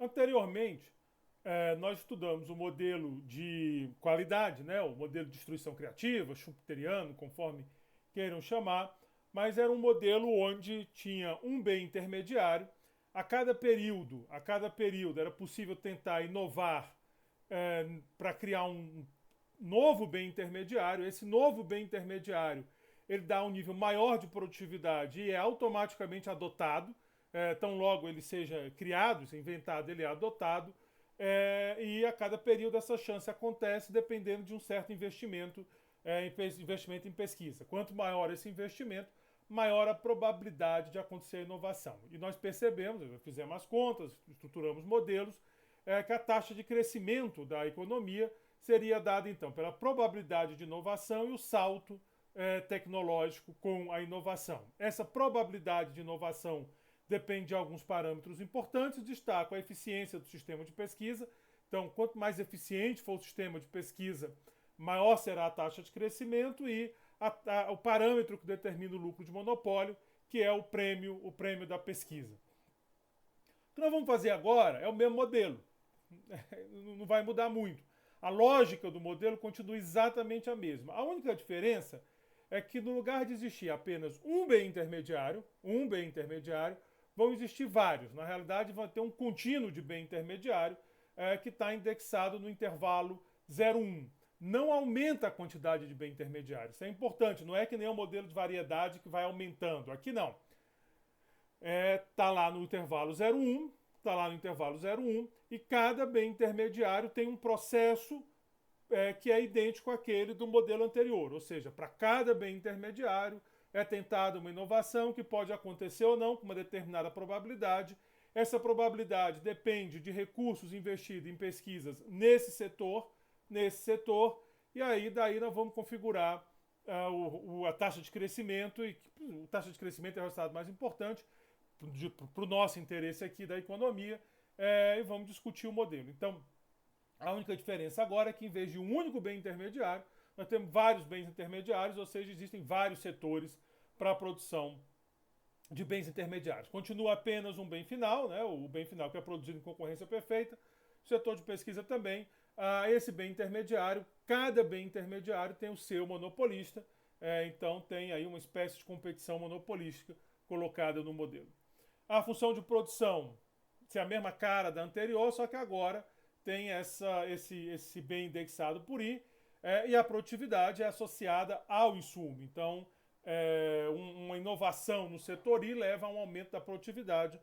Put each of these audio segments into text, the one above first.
Anteriormente, nós estudamos o modelo de qualidade, né? O modelo de destruição criativa, schumpeteriano, conforme queiram chamar, mas era um modelo onde tinha um bem intermediário. A cada período era possível tentar inovar para criar um novo bem intermediário. Esse novo bem intermediário ele dá um nível maior de produtividade e é automaticamente adotado. Tão logo ele seja criado, se inventado, ele é adotado. E a cada período essa chance acontece dependendo de um certo investimento, investimento em pesquisa. Quanto maior esse investimento, maior a probabilidade de acontecer a inovação. E nós percebemos, fizemos as contas, estruturamos modelos, que a taxa de crescimento da economia seria dada então pela probabilidade de inovação e o salto tecnológico com a inovação. Essa probabilidade de inovação depende de alguns parâmetros importantes, destaco a eficiência do sistema de pesquisa. Então, quanto mais eficiente for o sistema de pesquisa, maior será a taxa de crescimento e o parâmetro que determina o lucro de monopólio, que é o prêmio da pesquisa. O que nós vamos fazer agora é o mesmo modelo. Não vai mudar muito. A lógica do modelo continua exatamente a mesma. A única diferença é que no lugar de existir apenas um bem intermediário, vão existir vários. Na realidade, vai ter um contínuo de bem intermediário que está indexado no intervalo 0,1. Não aumenta a quantidade de bem intermediário. Isso é importante. Não é que nem o modelo de variedade que vai aumentando. Aqui não. Está lá no intervalo 0,1, está lá no intervalo 0,1 e cada bem intermediário tem um processo que é idêntico àquele do modelo anterior. Ou seja, para cada bem intermediário é tentada uma inovação que pode acontecer ou não com uma determinada probabilidade. Essa probabilidade depende de recursos investidos em pesquisas nesse setor, e aí daí nós vamos configurar a taxa de crescimento, e a taxa de crescimento é o resultado mais importante para o nosso interesse aqui da economia, e vamos discutir o modelo. Então, a única diferença agora é que em vez de um único bem intermediário, nós temos vários bens intermediários, ou seja, existem vários setores para a produção de bens intermediários. Continua apenas um bem final, né, o bem final que é produzido em concorrência perfeita, o setor de pesquisa também. Esse bem intermediário, cada bem intermediário tem o seu monopolista, então tem aí uma espécie de competição monopolística colocada no modelo. A função de produção é a mesma cara da anterior, só que agora tem esse bem indexado por I, e a produtividade é associada ao insumo. Então, uma inovação no setor I leva a um aumento da produtividade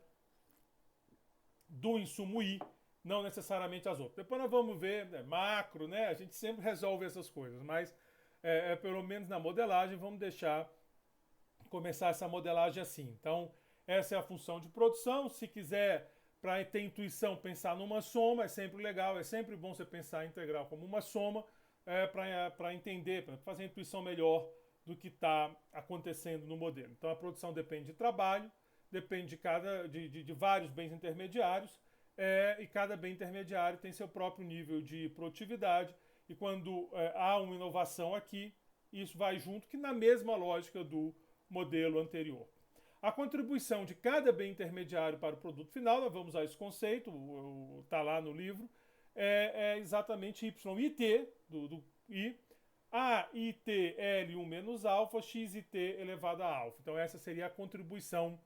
do insumo I, não necessariamente as outras. Depois nós vamos ver, macro, né? A gente sempre resolve essas coisas, mas pelo menos na modelagem vamos começar essa modelagem assim. Então, essa é a função de produção. Se quiser, para ter intuição, pensar numa soma, é sempre legal, é sempre bom você pensar a integral como uma soma, para entender, para fazer a intuição melhor do que está acontecendo no modelo. Então, a produção depende de trabalho, depende de vários bens intermediários, e cada bem intermediário tem seu próprio nível de produtividade, e quando há uma inovação aqui, isso vai junto, que na mesma lógica do modelo anterior. A contribuição de cada bem intermediário para o produto final, nós vamos usar esse conceito, está lá no livro, é exatamente YIT, do I, A, IT, L1 menos alfa, X, IT elevado a alfa. Então essa seria a contribuição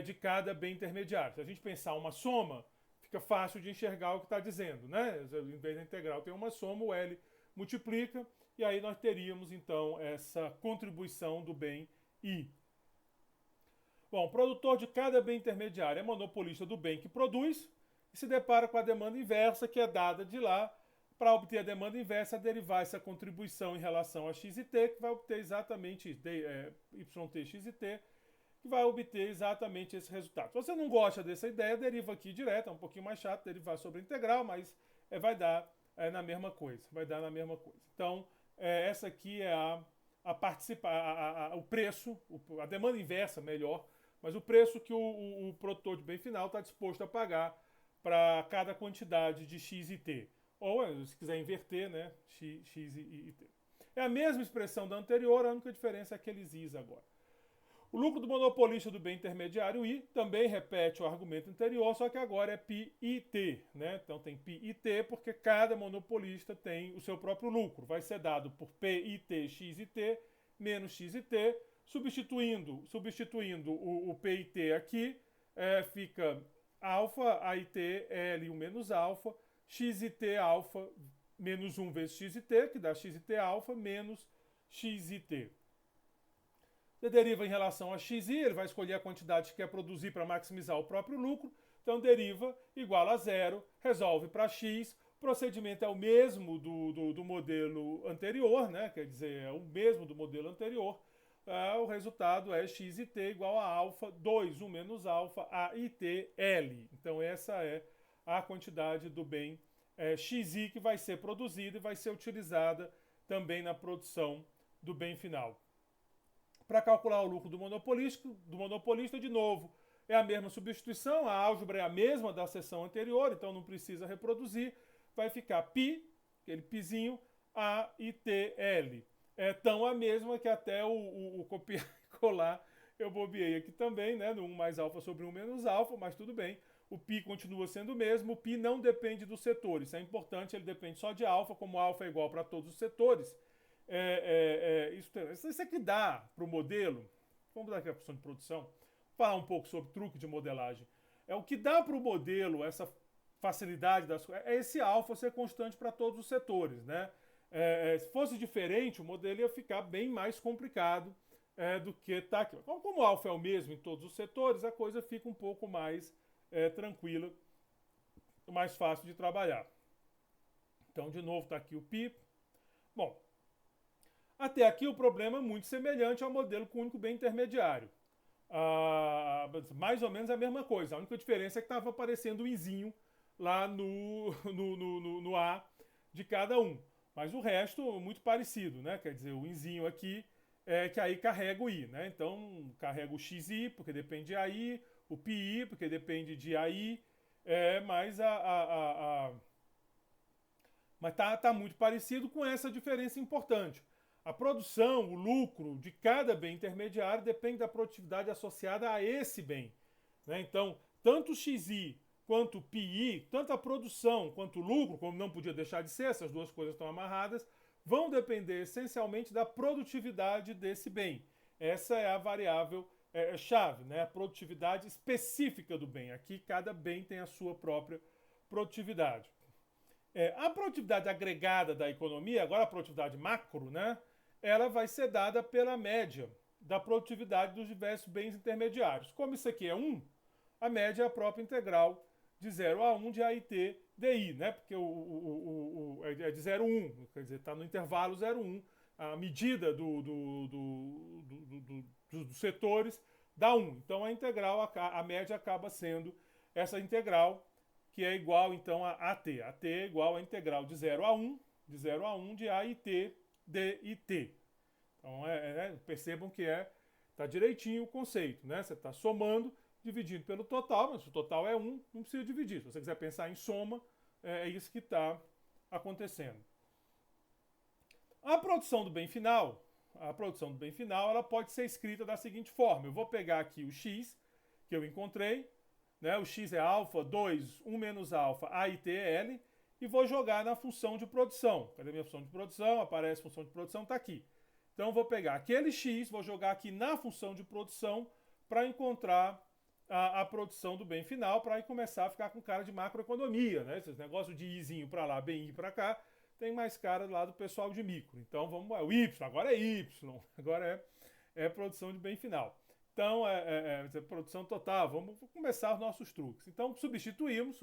de cada bem intermediário. Se a gente pensar uma soma, fica fácil de enxergar o que está dizendo, né? Em vez da integral tem uma soma, o L multiplica, e aí nós teríamos então essa contribuição do bem I. Bom, o produtor de cada bem intermediário é monopolista do bem que produz e se depara com a demanda inversa que é dada de lá. Para obter a demanda inversa, derivar essa contribuição em relação a x e t, que vai obter exatamente yt, x e t, que vai obter exatamente esse resultado. Se você não gosta dessa ideia, deriva aqui direto, é um pouquinho mais chato derivar sobre a integral, mas vai dar na mesma coisa. Vai dar na mesma coisa. Então, essa aqui é o preço, a demanda inversa, melhor, mas o preço que o produtor de bem final está disposto a pagar para cada quantidade de x e t. Ou, se quiser inverter, né, x e t. É a mesma expressão da anterior, a única diferença é aqueles i's agora. O lucro do monopolista do bem intermediário I também repete o argumento anterior, só que agora é π e t, né? Então tem π e t porque cada monopolista tem o seu próprio lucro. Vai ser dado por p e t, x e t, menos x e t, substituindo o p e t aqui, fica alfa, a e t, L1 menos alfa, x e t alfa menos 1 vezes x e t, que dá x e t alfa menos x e t. Você deriva em relação a xi, ele vai escolher a quantidade que quer produzir para maximizar o próprio lucro. Então, deriva igual a zero, resolve para x. O procedimento é o mesmo do modelo anterior, né? Quer dizer, é o mesmo do modelo anterior. O resultado é x e t igual a alfa, 2, 1 menos alfa, a e t, L. Então, essa é a quantidade do bem xi que vai ser produzida e vai ser utilizada também na produção do bem final. Para calcular o lucro do monopolista, de novo, é a mesma substituição, a álgebra é a mesma da seção anterior, então não precisa reproduzir, vai ficar π, aquele πzinho, a e t, L. É tão a mesma que até o copiar e colar eu bobeei aqui também, né, no 1 mais alfa sobre 1 menos alfa, mas tudo bem, o π continua sendo o mesmo, o π não depende dos setores, isso é importante, ele depende só de alfa, como alfa é igual para todos os setores. Isso é que dá para o modelo. Vamos dar aqui a função de produção. Falar um pouco sobre truque de modelagem. O que dá para o modelo essa facilidade das coisas é esse alfa ser constante para todos os setores, né? Se fosse diferente, o modelo ia ficar bem mais complicado do que está aqui. Como o alfa é o mesmo em todos os setores, a coisa fica um pouco mais tranquila, mais fácil de trabalhar. Então, de novo, está aqui o π. Bom, até aqui o problema é muito semelhante ao modelo com único bem intermediário. Mais ou menos a mesma coisa. A única diferença é que estava aparecendo um izinho lá no A de cada um. Mas o resto muito parecido, né? Quer dizer, o izinho aqui que aí carrega o I, né? Então carrega o XI, porque depende de AI, o PI, porque depende de AI, mas tá muito parecido com essa diferença importante. A produção, o lucro de cada bem intermediário depende da produtividade associada a esse bem, né? Então, tanto o XI quanto o PI, tanto a produção quanto o lucro, como não podia deixar de ser, essas duas coisas estão amarradas, vão depender essencialmente da produtividade desse bem. Essa é a variável chave, né? A produtividade específica do bem. Aqui, cada bem tem a sua própria produtividade. A produtividade agregada da economia, agora a produtividade macro, né? Ela vai ser dada pela média da produtividade dos diversos bens intermediários. Como isso aqui é 1, a média é a própria integral de 0 a 1 de AIT DI, né? Porque é de 0 a 1, quer dizer, está no intervalo 0 a 1. A medida dos setores dá 1. Então a integral, a média acaba sendo essa integral, que é igual então a AT. AT é igual à integral de 0 a 1, de AIT DIT. Então percebam que tá direitinho o conceito, né? Você está somando, dividindo pelo total, mas se o total é 1, não precisa dividir. Se você quiser pensar em soma, é isso que está acontecendo. A produção do bem final, ela pode ser escrita da seguinte forma. Eu vou pegar aqui o x que eu encontrei, né? O x é alfa, 2, 1 menos alfa, AITL, e vou jogar na função de produção. Cadê minha função de produção? Aparece a função de produção, está aqui. Então eu vou pegar aquele x, vou jogar aqui na função de produção para encontrar a produção do bem final, para aí começar a ficar com cara de macroeconomia, né? Esses negócios de izinho para lá, bem i para cá, tem mais cara lá do pessoal de micro. Então vamos, o y, agora é y, agora é produção de bem final. Então, produção total, vamos começar os nossos truques. Então, substituímos,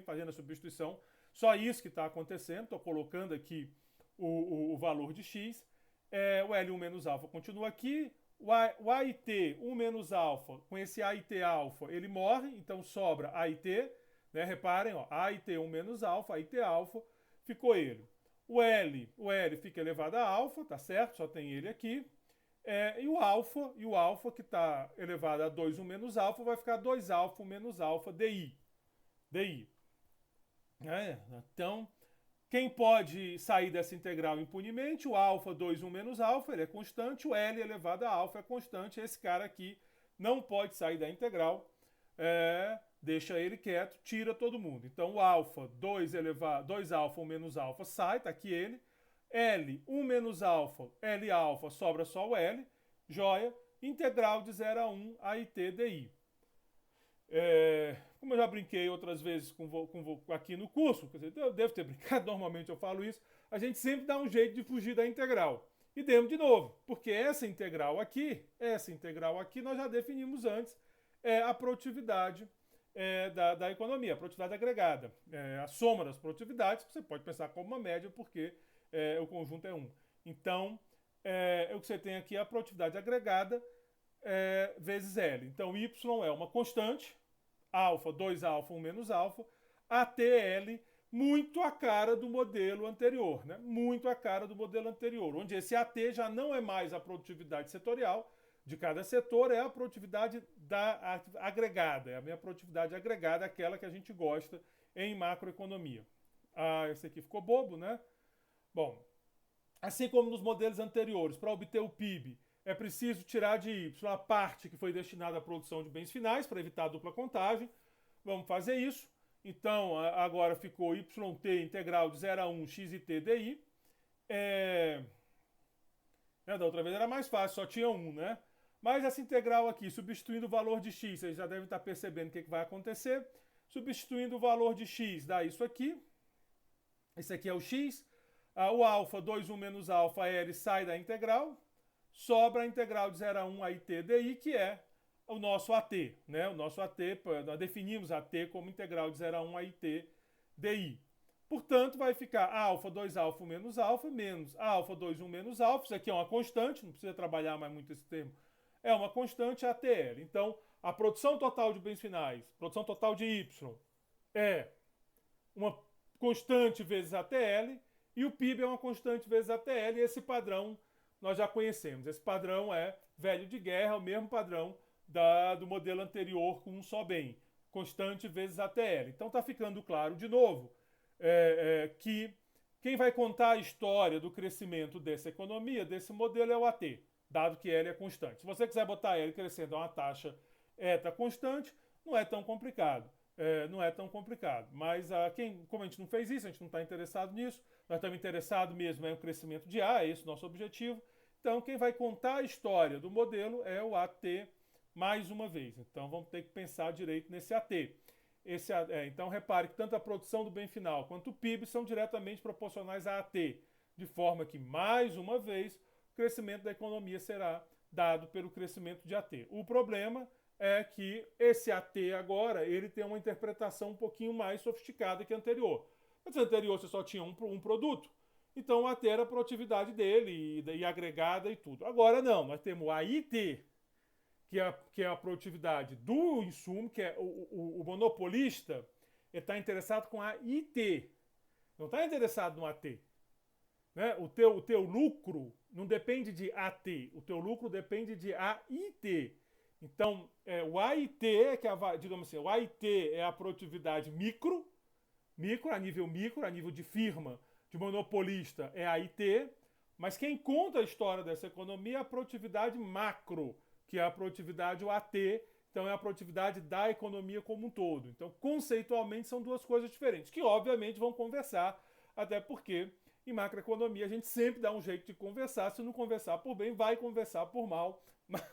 fazendo a substituição, só isso que está acontecendo, estou colocando aqui o valor de x, o L1 menos alfa continua aqui, o AIT 1 menos alfa, com esse AIT alfa, ele morre, então sobra AIT, né? Reparem, ó, AIT 1 menos alfa, AIT alfa, ficou ele. O L fica elevado a alfa, tá certo? Só tem ele aqui. E o alfa que está elevado a 2, 1 menos alfa, vai ficar 2 alfa, 1 menos alfa, DI. Então, Quem pode sair dessa integral impunemente? O alfa 2, 1 menos alfa, ele é constante. O L elevado a alfa é constante. Esse cara aqui não pode sair da integral. Deixa ele quieto, tira todo mundo. Então o alfa 2 alfa 1 menos alfa sai, tá aqui ele. L 1 menos alfa, L alfa, sobra só o L. Joia. Integral de 0 a 1 AIT DI. Como eu já brinquei outras vezes aqui no curso, quer dizer, eu devo ter brincado, normalmente eu falo isso, a gente sempre dá um jeito de fugir da integral. E demos de novo, porque essa integral aqui nós já definimos antes, é a produtividade da economia, a produtividade agregada. A soma das produtividades, que você pode pensar como uma média, porque o conjunto é 1. Então, o que você tem aqui é a produtividade agregada vezes L. Então, Y é uma constante, alfa, 2 alfa, 1 menos alfa, ATL, muito a cara do modelo anterior, né? Muito a cara do modelo anterior, onde esse AT já não é mais a produtividade setorial de cada setor, é a produtividade agregada, é a minha produtividade agregada, aquela que a gente gosta em macroeconomia. Esse aqui ficou bobo, né? Bom, assim como nos modelos anteriores, para obter o PIB, é preciso tirar de Y a parte que foi destinada à produção de bens finais, para evitar a dupla contagem. Vamos fazer isso. Então, agora ficou YT integral de 0 a 1 XIT DI. Da outra vez era mais fácil, só tinha 1, né? Mas essa integral aqui, substituindo o valor de x, vocês já devem estar percebendo o que vai acontecer. Substituindo o valor de x, dá isso aqui. Esse aqui é o x. O alfa, 2, 1 menos alfa, L, sai da integral. Sobra a integral de 0 a 1 AIT DI, que é o nosso AT. Né? O nosso AT, nós definimos AT como integral de 0 a 1 AIT DI. Portanto, vai ficar alfa 2 alfa menos alfa 2 1 menos alfa. Isso aqui é uma constante, não precisa trabalhar mais muito esse termo. É uma constante ATL. Então, a produção total de bens finais, produção total de Y, é uma constante vezes ATL, e o PIB é uma constante vezes ATL, e esse padrão nós já conhecemos. Esse padrão é velho de guerra, é o mesmo padrão do modelo anterior com um só bem. Constante vezes ATL. Então está ficando claro de novo que quem vai contar a história do crescimento dessa economia, desse modelo, é o AT, dado que L é constante. Se você quiser botar L crescendo a uma taxa eta constante, não é tão complicado. Não é tão complicado. Mas como a gente não fez isso, a gente não está interessado nisso, nós estamos interessados mesmo em um crescimento de A, é esse o nosso objetivo. Então, quem vai contar a história do modelo é o AT mais uma vez. Então, vamos ter que pensar direito nesse AT. Então, repare que tanto a produção do bem final quanto o PIB são diretamente proporcionais a AT, de forma que, mais uma vez, o crescimento da economia será dado pelo crescimento de AT. O problema é que esse AT agora ele tem uma interpretação um pouquinho mais sofisticada que a anterior. Mas a anterior você só tinha um produto, então o AT era a produtividade dele e agregada e tudo. Agora não, nós temos o AIT, que é a produtividade do insumo, que é o monopolista, ele está interessado com a IT, não está interessado no AT. Né? O teu lucro não depende de AT, o teu lucro depende de AIT. Então, o AIT, digamos assim, o AIT é a produtividade micro, a nível de firma, de monopolista é a AIT, mas quem conta a história dessa economia é a produtividade macro, que é a produtividade, o AT, então é a produtividade da economia como um todo. Então, conceitualmente, são duas coisas diferentes, que obviamente vão conversar, até porque em macroeconomia a gente sempre dá um jeito de conversar, se não conversar por bem, vai conversar por mal, mas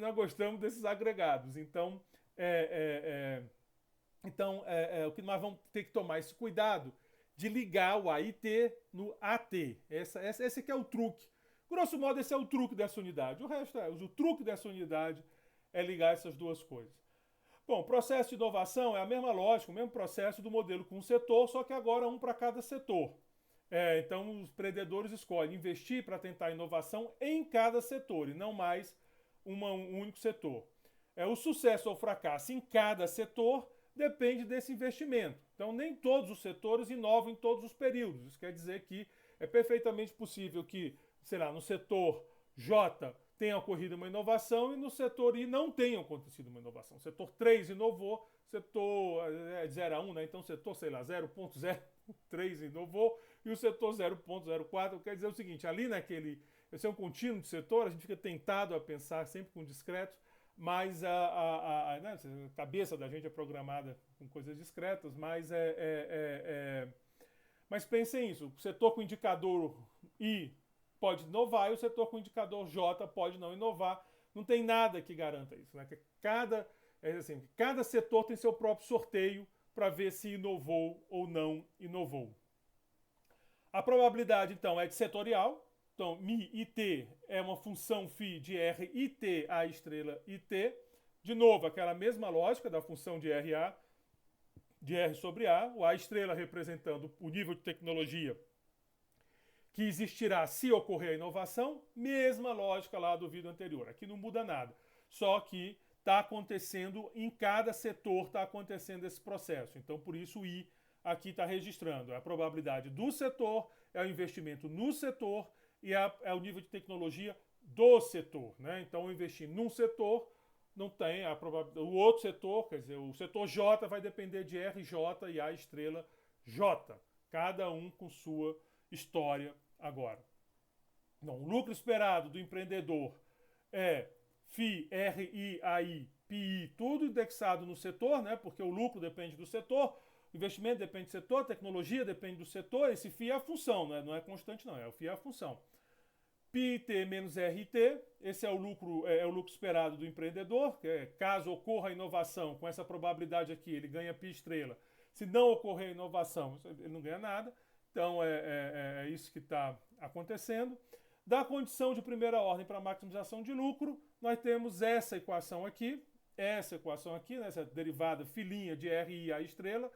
nós gostamos desses agregados. Então, o que nós vamos ter que tomar esse cuidado de ligar o AIT no AT. Esse que é o truque. Grosso modo, esse é o truque dessa unidade. O resto o truque dessa unidade é ligar essas duas coisas. Bom, processo de inovação é a mesma lógica, o mesmo processo do modelo com um setor, só que agora um para cada setor. Então, os empreendedores escolhem investir para tentar inovação em cada setor e não mais um único setor. O sucesso ou fracasso em cada setor depende desse investimento. Então, nem todos os setores inovam em todos os períodos. Isso quer dizer que é perfeitamente possível que, sei lá, no setor J tenha ocorrido uma inovação e no setor I não tenha acontecido uma inovação. O setor 3 inovou, setor é de 0 a 1, né? Então o setor, sei lá, 0,03 inovou e o setor 0,04 quer dizer o seguinte, ali naquele, esse é um contínuo de setor, a gente fica tentado a pensar sempre com discretos, mas né, a cabeça da gente é programada com coisas discretas, mas mas pensem isso, o setor com indicador I pode inovar e o setor com indicador J pode não inovar. Não tem nada que garanta isso, né? Cada setor tem seu próprio sorteio para ver se inovou ou não inovou. A probabilidade, então, é de setorial. Então, MI-IT é uma função φ de RIT A estrela IT. De novo, aquela mesma lógica da função de RA, de R sobre A. O A estrela representando o nível de tecnologia que existirá se ocorrer a inovação. Mesma lógica lá do vídeo anterior. Aqui não muda nada. Só que está acontecendo, em cada setor está acontecendo esse processo. Então, por isso o I aqui está registrando. É a probabilidade do setor, é o investimento no setor e é o nível de tecnologia do setor, né? Então, investir num setor não tem a probabilidade. O outro setor, quer dizer, o setor J vai depender de RJ e A estrela J. Cada um com sua história agora. Então, o lucro esperado do empreendedor é FI, RI, AI, PI, tudo indexado no setor, né? Porque o lucro depende do setor, o investimento depende do setor, a tecnologia depende do setor, esse FI é a função, né? Não é constante não, o FI é a função. PIT menos RT, esse é o lucro esperado do empreendedor, que é, caso ocorra a inovação, com essa probabilidade aqui, ele ganha pi estrela. Se não ocorrer a inovação, ele não ganha nada. Então é isso que está acontecendo. Da condição de primeira ordem para maximização de lucro, nós temos essa equação aqui, né, essa derivada filinha de RI A estrela.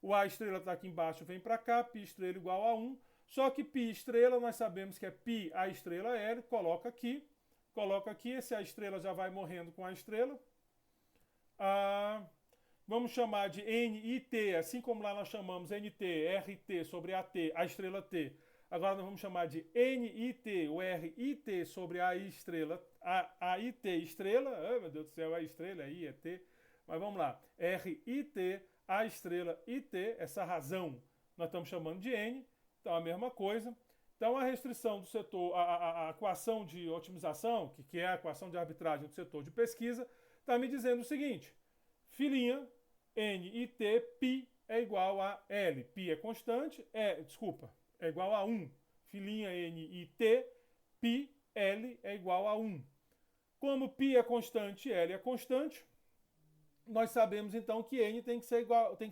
O A estrela está aqui embaixo, vem para cá, pi estrela igual a 1. Só que pi estrela, nós sabemos que é pi A estrela L, coloca aqui, esse A estrela já vai morrendo com A estrela. Vamos chamar de NIT, assim como lá nós chamamos NT, RT sobre AT, A estrela T. Agora nós vamos chamar de NIT, o RIT sobre a estrela, a IT estrela, meu Deus do céu, A estrela, I, é T, mas vamos lá, RIT, A estrela IT, essa razão nós estamos chamando de N, então a mesma coisa. Então a restrição do setor, a equação de otimização, que é a equação de arbitragem do setor de pesquisa, está me dizendo o seguinte, filinha, NIT, π é igual a L, π é constante, é igual a 1. Filinha NIT, π, L é igual a 1. Como π é constante, L é constante, nós sabemos então que N tem que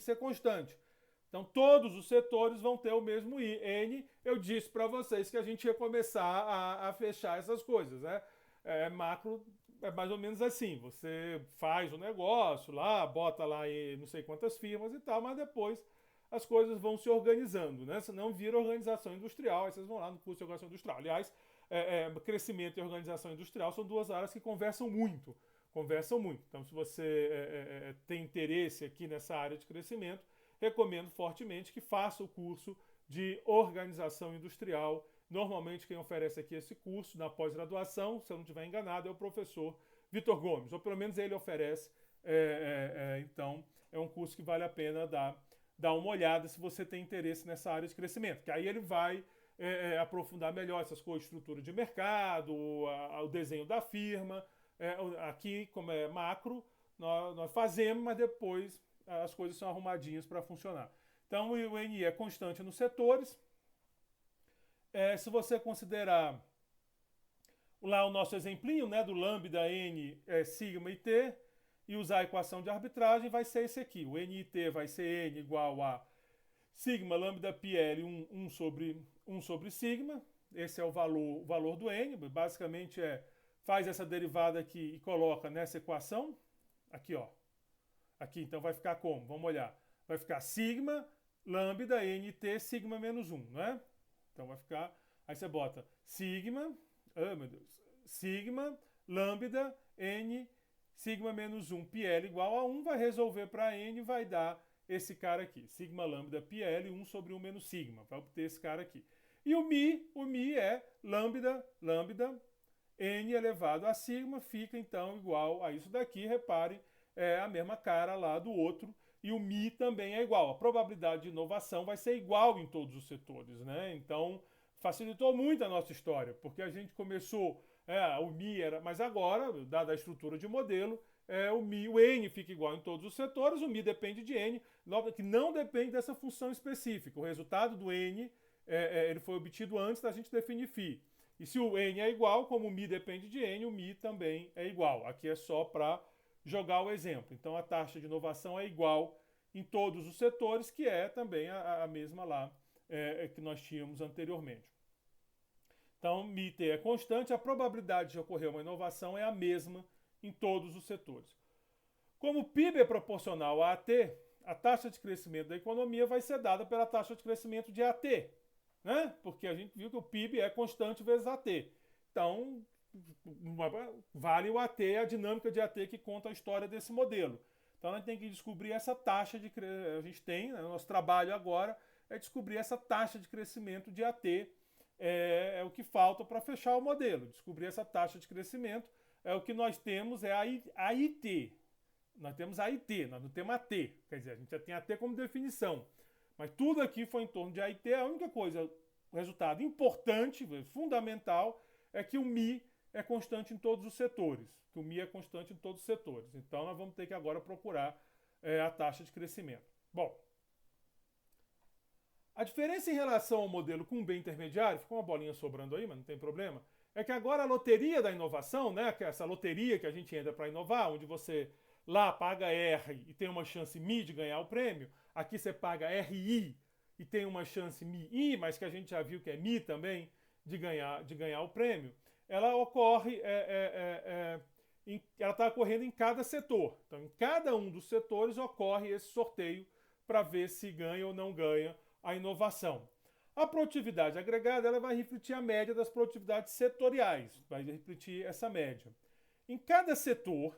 ser constante. Então todos os setores vão ter o mesmo N. Eu disse para vocês que a gente ia começar a fechar essas coisas, né? Macro é mais ou menos assim, você faz o negócio lá, bota lá não sei quantas firmas e tal, mas depois as coisas vão se organizando, né? Senão vira organização industrial, aí vocês vão lá no curso de organização industrial. Aliás, crescimento e organização industrial são duas áreas que conversam muito. Então, se você tem interesse aqui nessa área de crescimento, recomendo fortemente que faça o curso de organização industrial. Normalmente quem oferece aqui esse curso na pós-graduação, se eu não estiver enganado, é o professor Vitor Gomes, ou pelo menos ele oferece. Então, é um curso que vale a pena dar uma olhada se você tem interesse nessa área de crescimento, que aí ele vai aprofundar melhor essas coisas, estrutura de mercado, o desenho da firma. Aqui, como é macro, nós fazemos, mas depois as coisas são arrumadinhas para funcionar. Então, o NI é constante nos setores. Se você considerar lá o nosso exemplinho, né, do lambda N, sigma e T, e usar a equação de arbitragem, vai ser esse aqui. O NIT vai ser N igual a sigma lambda PL 1 sobre sigma. Esse é o valor do N. Basicamente faz essa derivada aqui e coloca nessa equação. Aqui, ó. Aqui, então vai ficar como? Vamos olhar. Vai ficar sigma lambda NT sigma menos 1, não é? Então vai ficar, aí você bota sigma, meu Deus, sigma lambda N sigma menos 1 PL igual a 1, vai resolver para N e vai dar esse cara aqui, sigma lambda PL 1 sobre 1 menos sigma, vai obter esse cara aqui. E o mi é lambda N elevado a sigma, fica então igual a isso daqui, repare, é a mesma cara lá do outro, e o Mi também é igual. A probabilidade de inovação vai ser igual em todos os setores, né? Então, facilitou muito a nossa história, porque a gente começou, o Mi era, mas agora, dada a estrutura de modelo, o N fica igual em todos os setores, o Mi depende de N, que não depende dessa função específica. O resultado do N ele foi obtido antes da gente definir φ. E se o N é igual, como o Mi depende de N, o Mi também é igual. Aqui é só para jogar o exemplo. Então a taxa de inovação é igual em todos os setores, que é também a mesma lá que nós tínhamos anteriormente. Então, μt é constante, a probabilidade de ocorrer uma inovação é a mesma em todos os setores. Como o PIB é proporcional a AT, a taxa de crescimento da economia vai ser dada pela taxa de crescimento de AT, né? Porque a gente viu que o PIB é constante vezes AT. Então, vale o AT, a dinâmica de AT que conta a história desse modelo. Então, a gente tem que descobrir essa taxa de crescimento. A gente tem, né, nosso trabalho agora é descobrir essa taxa de crescimento de AT. É o que falta para fechar o modelo. Descobrir essa taxa de crescimento. O que nós temos é a IT. Nós temos a IT, nós não temos AT. Quer dizer, a gente já tem AT como definição. Mas tudo aqui foi em torno de IT. A única coisa, o resultado importante, fundamental, é que o Mi é constante em todos os setores. Que o Mi é constante em todos os setores. Então nós vamos ter que agora procurar a taxa de crescimento. Bom, a diferença em relação ao modelo com B intermediário, ficou uma bolinha sobrando aí, mas não tem problema, é que agora a loteria da inovação, né, que é essa loteria que a gente entra para inovar, onde você lá paga R e tem uma chance Mi de ganhar o prêmio, aqui você paga RI e tem uma chance MI, mas que a gente já viu que é Mi também, de ganhar o prêmio, ela ocorre, ela está ocorrendo em cada setor. Então, em cada um dos setores ocorre esse sorteio para ver se ganha ou não ganha a inovação. A produtividade agregada ela vai refletir a média das produtividades setoriais, vai refletir essa média. Em cada setor,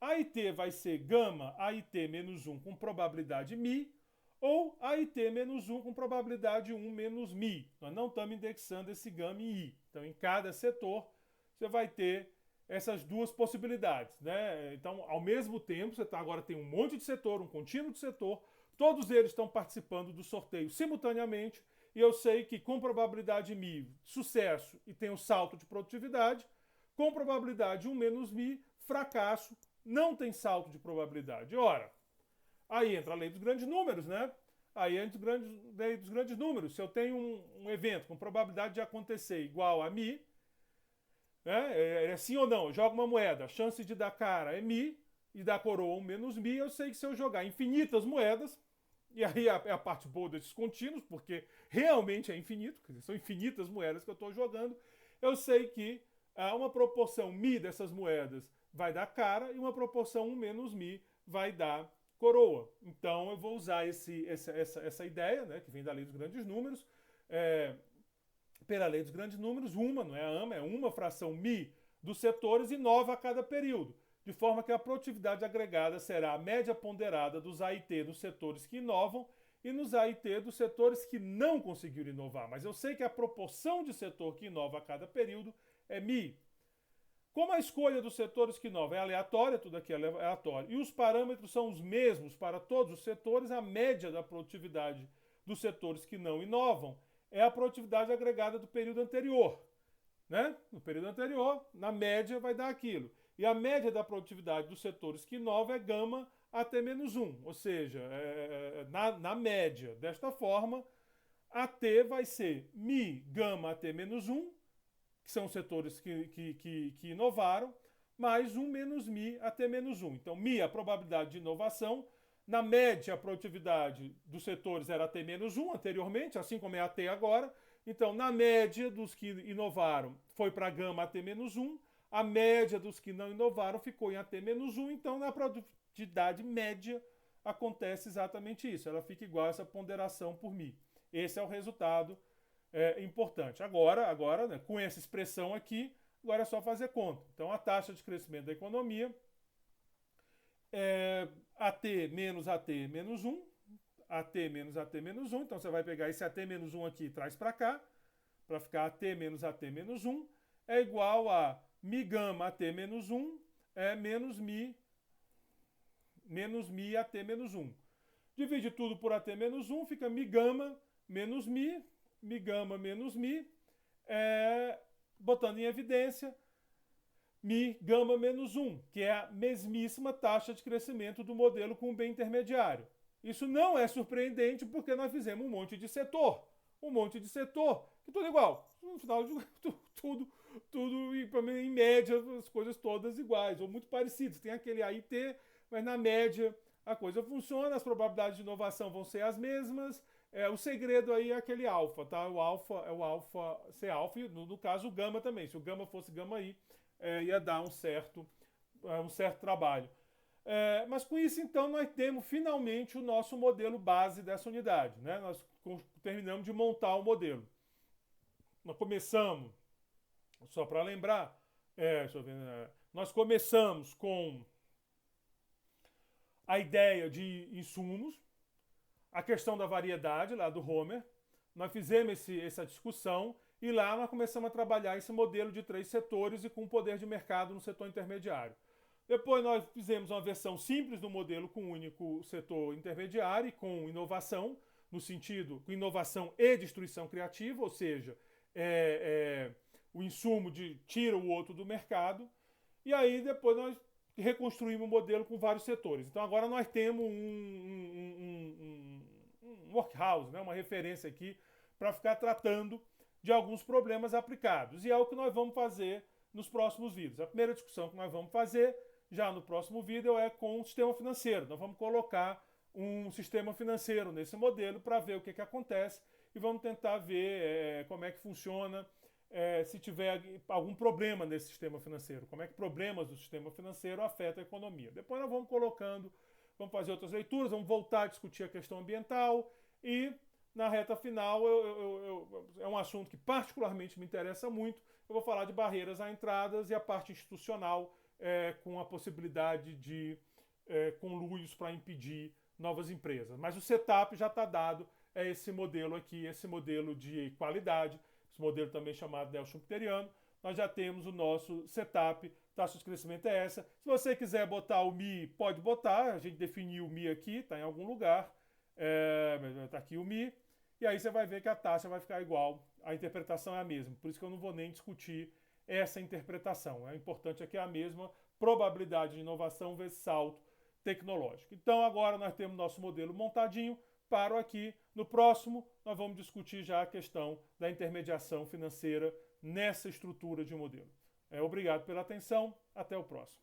a IT vai ser gama AIT menos 1 com probabilidade Mi, ou AIT menos 1 com probabilidade 1 menos Mi. Nós não estamos indexando esse gama e I. Então, em cada setor, você vai ter essas duas possibilidades, né? Então, ao mesmo tempo, você agora tem um monte de setor, um contínuo de setor, todos eles estão participando do sorteio simultaneamente, e eu sei que com probabilidade Mi, sucesso e tem um salto de produtividade, com probabilidade 1 menos Mi, fracasso, não tem salto de probabilidade. Ora, aí entra a lei dos grandes números, né? Aí entra a lei dos grandes números. Se eu tenho um evento com probabilidade de acontecer igual a Mi, né? É sim ou não, eu jogo uma moeda, a chance de dar cara é Mi, e dar coroa 1 menos Mi, eu sei que se eu jogar infinitas moedas, e aí é a parte boa desses contínuos, porque realmente é infinito, quer dizer, são infinitas moedas que eu estou jogando, eu sei que uma proporção Mi dessas moedas vai dar cara e uma proporção 1 menos Mi vai dar coroa. Então eu vou usar essa ideia, né, que vem da lei dos grandes números, pela lei dos grandes números, não é a AMA, é uma fração Mi dos setores e 9 a cada período, de forma que a produtividade agregada será a média ponderada dos AIT nos setores que inovam e nos AIT dos setores que não conseguiram inovar. Mas eu sei que a proporção de setor que inova a cada período é Mi. Como a escolha dos setores que inovam é aleatória, tudo aqui é aleatório, e os parâmetros são os mesmos para todos os setores, a média da produtividade dos setores que não inovam é a produtividade agregada do período anterior. Né? No período anterior, na média, vai dar aquilo. E a média da produtividade dos setores que inovam é gama AT menos 1, ou seja, na média. Desta forma, AT vai ser Mi gama AT menos 1, que são os setores que inovaram, mais 1 menos Mi AT menos 1. Então, Mi, a probabilidade de inovação, na média, a produtividade dos setores era AT menos 1 anteriormente, assim como é AT agora. Então, na média dos que inovaram, foi para gama AT menos 1, a média dos que não inovaram ficou em AT menos 1, então na produtividade média acontece exatamente isso, ela fica igual a essa ponderação por Mi. Esse é o resultado importante. Agora né, com essa expressão aqui, agora é só fazer conta. Então, a taxa de crescimento da economia é AT menos AT menos 1, AT menos AT menos 1, então você vai pegar esse AT menos 1 aqui e traz para cá, para ficar AT menos 1, é igual a Mi gama AT menos 1 menos Mi menos mi AT menos 1. Divide tudo por AT menos 1, fica mi gama menos mi gama menos mi, botando em evidência mi gama menos 1, que é a mesmíssima taxa de crescimento do modelo com o bem intermediário. Isso não é surpreendente porque nós fizemos um monte de setor, que tudo igual. No final, tudo em média, as coisas todas iguais, ou muito parecidas. Tem aquele AIT, mas na média a coisa funciona, as probabilidades de inovação vão ser as mesmas. O segredo aí é aquele alfa, tá? O alfa é o alfa ser alfa, e no caso o gama também. Se o gama fosse gama i, ia dar um certo trabalho. Mas com isso, então, nós temos finalmente o nosso modelo base dessa unidade, né? Nós terminamos de montar o modelo. Nós começamos, só para lembrar, deixa eu ver, nós começamos com a ideia de insumos, a questão da variedade lá do Homer. Nós fizemos essa discussão e lá nós começamos a trabalhar esse modelo de 3 setores e com poder de mercado no setor intermediário. Depois nós fizemos uma versão simples do modelo com um único setor intermediário e com inovação, no sentido com inovação e destruição criativa, ou seja, o insumo tira o outro do mercado. E aí depois nós reconstruímos o modelo com vários setores. Então agora nós temos um workhouse, né, uma referência aqui para ficar tratando de alguns problemas aplicados. E é o que nós vamos fazer nos próximos vídeos. A primeira discussão que nós vamos fazer já no próximo vídeo é com o sistema financeiro. Nós vamos colocar um sistema financeiro nesse modelo para ver o que acontece e vamos tentar ver como é que funciona, se tiver algum problema nesse sistema financeiro, como é que problemas do sistema financeiro afetam a economia. Depois nós vamos colocando, vamos fazer outras leituras, vamos voltar a discutir a questão ambiental e na reta final é um assunto que particularmente me interessa muito. Eu vou falar de barreiras a entradas e a parte institucional com a possibilidade de conluios para impedir novas empresas. Mas o setup já está dado, é esse modelo aqui, esse modelo de qualidade, esse modelo também chamado Neo-Schumpeteriano. Nós já temos o nosso setup, taxa de crescimento é essa. Se você quiser botar o Mi, pode botar, a gente definiu o Mi aqui, está em algum lugar, está aqui o Mi, e aí você vai ver que a taxa vai ficar igual, a interpretação é a mesma, por isso que eu não vou nem discutir essa interpretação. O importante é que é a mesma probabilidade de inovação vezes salto tecnológico. Então agora nós temos nosso modelo montadinho, paro aqui. No próximo nós vamos discutir já a questão da intermediação financeira nessa estrutura de modelo. Obrigado pela atenção, até o próximo.